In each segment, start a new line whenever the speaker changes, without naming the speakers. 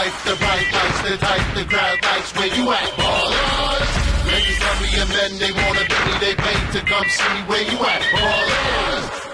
life, the bright lights, the type, the crowd likes. Where you at, ballers? Ladies love me and men, they wanna be me, they pay to come see me. Where you at, ballers?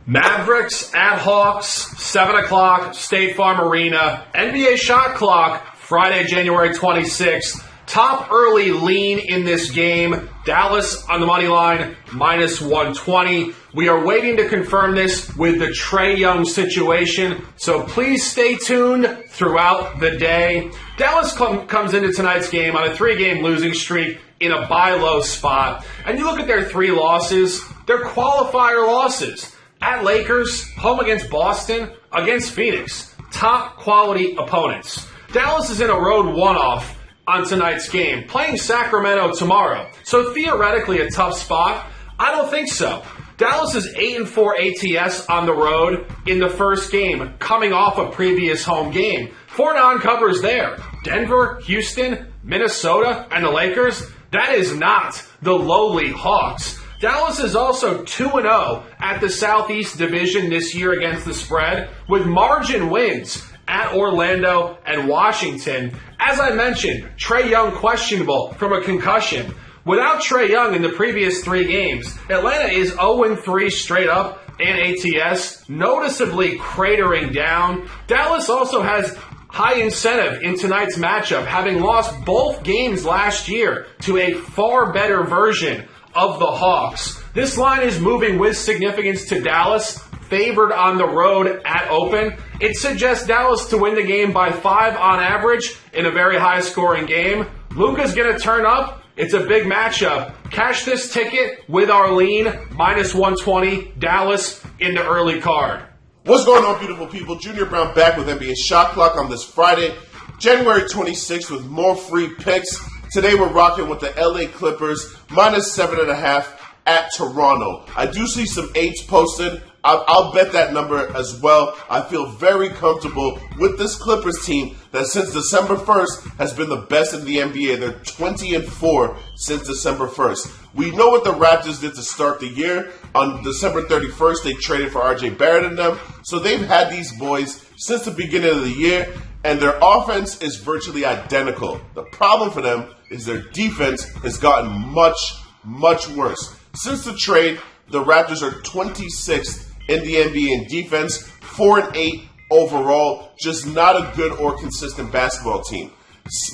Mavericks at Hawks, 7 o'clock, State Farm Arena. NBA shot clock, Friday, January 26th. Top early lean in this game. Dallas on the money line, minus 120. We are waiting to confirm this with the Trae Young situation, so please stay tuned throughout the day. Dallas comes into tonight's game on a 3-game losing streak in a buy low spot. And you look at their 3 losses, they're qualifier losses. At Lakers, home against Boston, against Phoenix. Top quality opponents. Dallas is in a road one-off on tonight's game, playing Sacramento tomorrow. So theoretically a tough spot? I don't think so. Dallas is 8-4 ATS on the road in the first game, coming off a previous home game. 4 non-covers there. Denver, Houston, Minnesota, and the Lakers. That is not the lowly Hawks. Dallas is also 2-0 at the Southeast Division this year against the spread, with margin wins at Orlando and Washington. As I mentioned, Trae Young questionable from a concussion. Without Trae Young in the previous 3 games, Atlanta is 0-3 straight up and ATS, noticeably cratering down. Dallas also has high incentive in tonight's matchup, having lost both games last year to a far better version of the Hawks. This line is moving with significance to Dallas, favored on the road at open. It suggests Dallas to win the game by 5 on average in a very high-scoring game. Luka's going to turn up. It's a big matchup. Cash this ticket with our lean, minus 120, Dallas in the early card.
What's going on, beautiful people? Junior Browne back with NBA Shot Clock on this Friday, January 26th, with more free picks. Today we're rocking with the LA Clippers, minus 7.5 at Toronto. I do see some 8s posted. I'll bet that number as well. I feel very comfortable with this Clippers team that since December 1st has been the best in the NBA. They're 20-4 since December 1st. We know what the Raptors did to start the year. On December 31st, they traded for RJ Barrett and them. So they've had these boys since the beginning of the year, and their offense is virtually identical. The problem for them is their defense has gotten much, much worse. Since the trade, the Raptors are 26th in the NBA in defense, 4-8 overall, just not a good or consistent basketball team.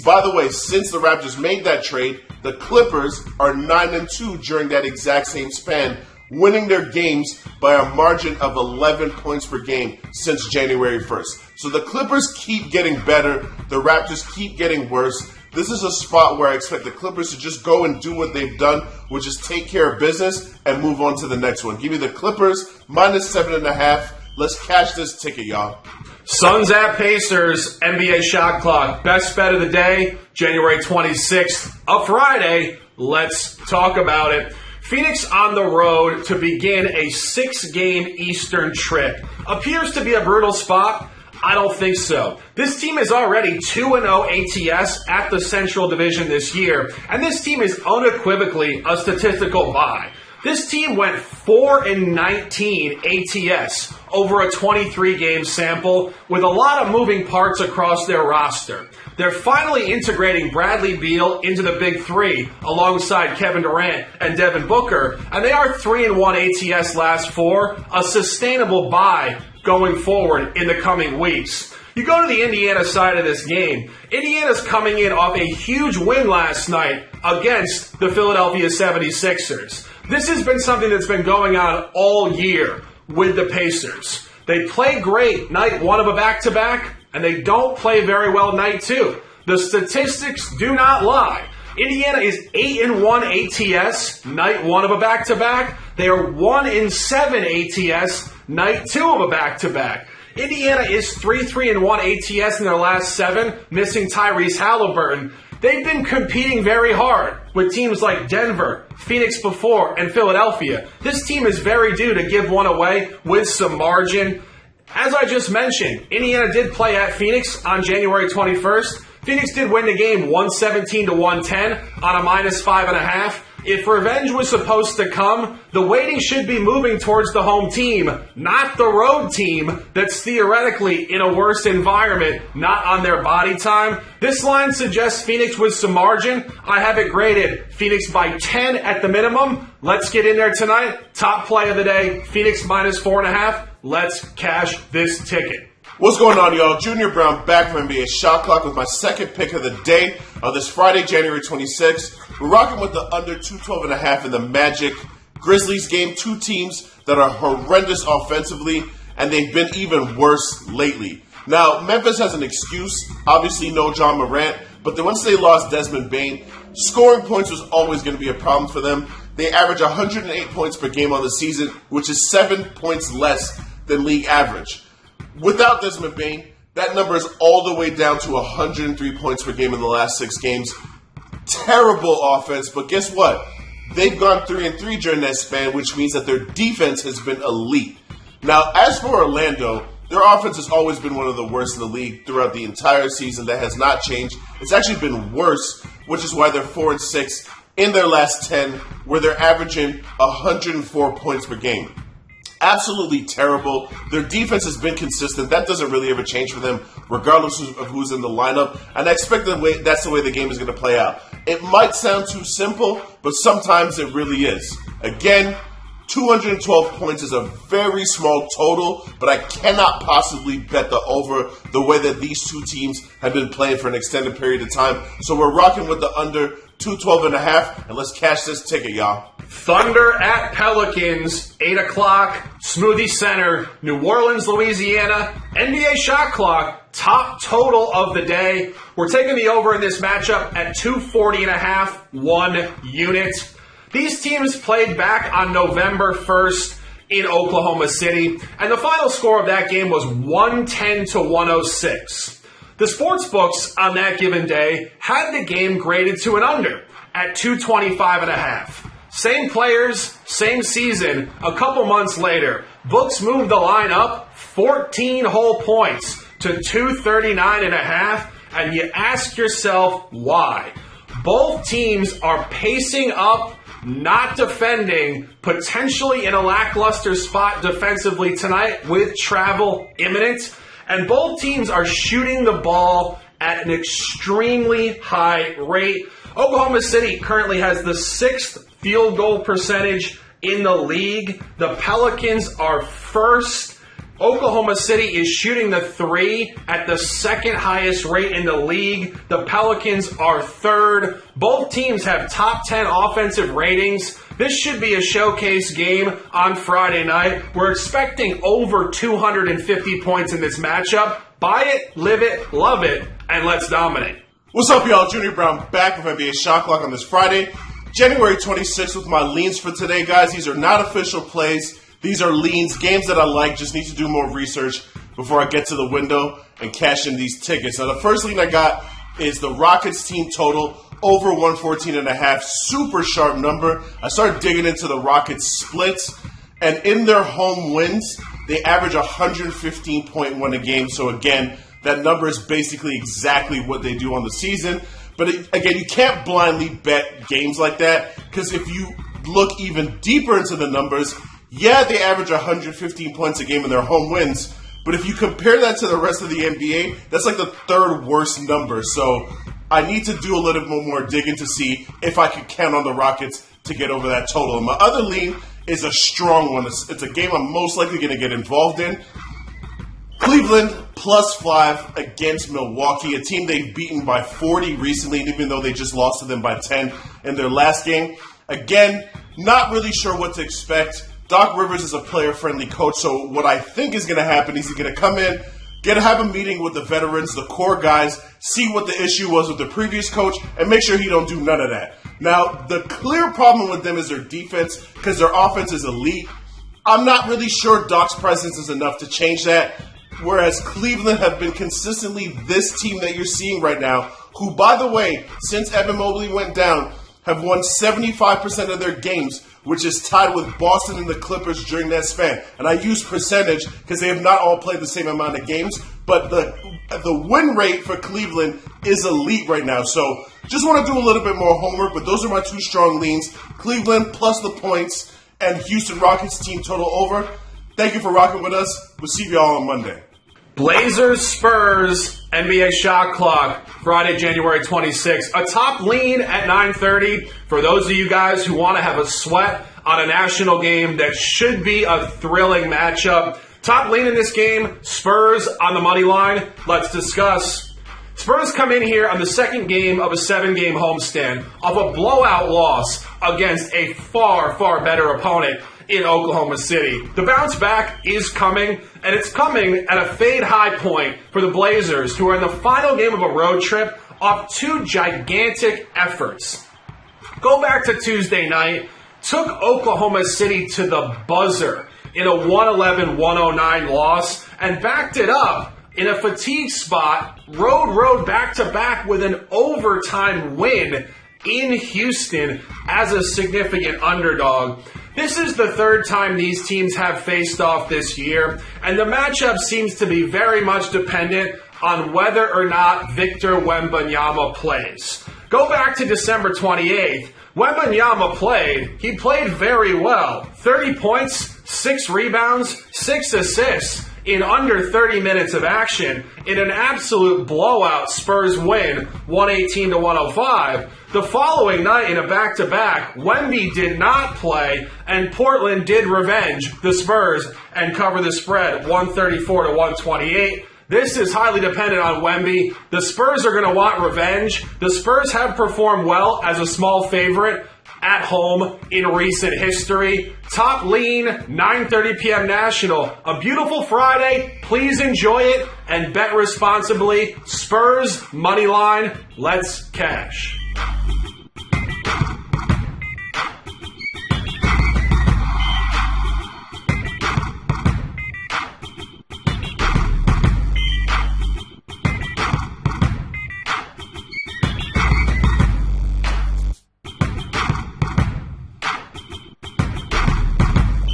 By the way, since the Raptors made that trade, the Clippers are 9-2 during that exact same span, winning their games by a margin of 11 points per game since January 1st. So the Clippers keep getting better, the Raptors keep getting worse. This is a spot where I expect the Clippers to just go and do what they've done, which is take care of business and move on to the next one. Give me the Clippers, minus 7.5. Let's cash this ticket, y'all.
Suns at Pacers, NBA shot clock. Best bet of the day, January 26th, a Friday. Let's talk about it. Phoenix on the road to begin a 6-game Eastern trip. Appears to be a brutal spot. I don't think so. This team is already 2-0 ATS at the Central Division this year, and this team is unequivocally a statistical buy. This team went 4-19 ATS over a 23-game sample with a lot of moving parts across their roster. They're finally integrating Bradley Beal into the Big Three alongside Kevin Durant and Devin Booker, and they are 3-1 ATS last 4, a sustainable buy going forward in the coming weeks. You go to the Indiana side of this game. Indiana's coming in off a huge win last night against the Philadelphia 76ers. This has been something that's been going on all year with the Pacers. They play great night 1 of a back-to-back, and they don't play very well night 2. The statistics do not lie. Indiana is 8-1 ATS, night 1 of a back-to-back. They are 1-7 ATS, night 2 of a back-to-back. Indiana is 3-1 ATS in their last 7, missing Tyrese Halliburton. They've been competing very hard with teams like Denver, Phoenix before, and Philadelphia. This team is very due to give one away with some margin. As I just mentioned, Indiana did play at Phoenix on January 21st. Phoenix did win the game 117-110 on a minus 5.5. If revenge was supposed to come, the weighting should be moving towards the home team, not the road team that's theoretically in a worse environment, not on their body time. This line suggests Phoenix with some margin. I have it graded Phoenix by 10 at the minimum. Let's get in there tonight. Top play of the day, Phoenix minus 4.5. Let's cash this ticket.
What's going on, y'all? Junior Browne back from NBA Shot Clock with my second pick of the day on this Friday, January 26th. We're rocking with the under 212.5 in the Magic Grizzlies game. Two teams that are horrendous offensively, and they've been even worse lately. Now, Memphis has an excuse. Obviously, no John Morant, but then once they lost Desmond Bane, scoring points was always going to be a problem for them. They average 108 points per game on the season, which is 7 points less than league average. Without Desmond Bane, that number is all the way down to 103 points per game in the last 6 games. Terrible offense, but guess what? They've gone 3-3 during that span, which means that their defense has been elite. Now, as for Orlando, their offense has always been one of the worst in the league throughout the entire season. That has not changed. It's actually been worse, which is why they're 4-6 in their last 10, where they're averaging 104 points per game. Absolutely terrible. Their defense has been consistent. That doesn't really ever change for them, regardless of who's in the lineup. And I expect that's the way the game is going to play out. It might sound too simple, but sometimes it really is. Again, 212 points is a very small total, but I cannot possibly bet the over the way that these two teams have been playing for an extended period of time. So we're rocking with the under 212.5, and let's cash this ticket, y'all.
Thunder at Pelicans, 8 o'clock, Smoothie Center, New Orleans, Louisiana, NBA Shot Clock, top total of the day. We're taking the over in this matchup at 240.5, 1 unit. These teams played back on November 1st in Oklahoma City, and the final score of that game was 110-106. The sportsbooks on that given day had the game graded to an under at 225.5. Same players, same season, a couple months later. Books moved the line up 14 whole points to 239.5, and you ask yourself why. Both teams are pacing up, not defending, potentially in a lackluster spot defensively tonight with travel imminent. And both teams are shooting the ball at an extremely high rate. Oklahoma City currently has the 6th field goal percentage in the league. The Pelicans are first. Oklahoma City is shooting the 3 at the 2nd highest rate in the league. The Pelicans are third. Both teams have top 10 offensive ratings. This should be a showcase game on Friday night. We're expecting over 250 points in this matchup. Buy it, live it, love it, and let's dominate.
What's up, y'all? Junior Browne back with NBA Shot Clock on this Friday, January 26th with my leans for today, guys. These are not official plays. These are leans, games that I like. Just need to do more research before I get to the window and cash in these tickets. Now, the first lean I got is the Rockets team total over 114.5. Super sharp number. I started digging into the Rockets splits, and in their home wins, they average 115.1 a game. So again, that number is basically exactly what they do on the season. But again, you can't blindly bet games like that, because if you look even deeper into the numbers, yeah, they average 115 points a game in their home wins. But if you compare that to the rest of the NBA, that's like the 3rd worst number. So I need to do a little bit more digging to see if I can count on the Rockets to get over that total. And my other lean is a strong one. It's a game I'm most likely going to get involved in. Cleveland +5 against Milwaukee, a team they've beaten by 40 recently, even though they just lost to them by 10 in their last game. Again, not really sure what to expect. Doc Rivers is a player-friendly coach, so what I think is going to happen is he's going to come in, have a meeting with the veterans, the core guys, see what the issue was with the previous coach, and make sure he don't do none of that. Now, the clear problem with them is their defense, because their offense is elite. I'm not really sure Doc's presence is enough to change that. Whereas Cleveland have been consistently this team that you're seeing right now, who, by the way, since Evan Mobley went down, have won 75% of their games, which is tied with Boston and the Clippers during that span. And I use percentage because they have not all played the same amount of games, but the win rate for Cleveland is elite right now. So just want to do a little bit more homework, but those are my two strong leans. Cleveland plus the points and Houston Rockets team total over. Thank you for rocking with us. We'll see you all on Monday.
Blazers, Spurs, NBA shot clock, Friday, January 26th. A top lean at 9:30 for those of you guys who want to have a sweat on a national game that should be a thrilling matchup. Top lean in this game, Spurs on the money line. Let's discuss. Spurs come in here on the second game of a 7-game homestand of a blowout loss against a far, far better opponent in Oklahoma City. The bounce back is coming, and it's coming at a fade high point for the Blazers, who are in the final game of a road trip off two gigantic efforts. Go back to Tuesday night, took Oklahoma City to the buzzer in a 111-109 loss, and backed it up in a fatigue spot, road back-to-back with an overtime win in Houston as a significant underdog. This is the third time these teams have faced off this year, and the matchup seems to be very much dependent on whether or not Victor Wembanyama plays. Go back to December 28th. Wembanyama played. He played very well. 30 points, 6 rebounds, 6 assists in under 30 minutes of action in an absolute blowout Spurs win, 118-105. The following night in a back-to-back, Wemby did not play, and Portland did revenge the Spurs and cover the spread, 134-128. This is highly dependent on Wemby. The Spurs are going to want revenge. The Spurs have performed well as a small favorite at home in recent history. Top lean, 9:30 p.m. National. A beautiful Friday. Please enjoy it and bet responsibly. Spurs, money line. Let's cash.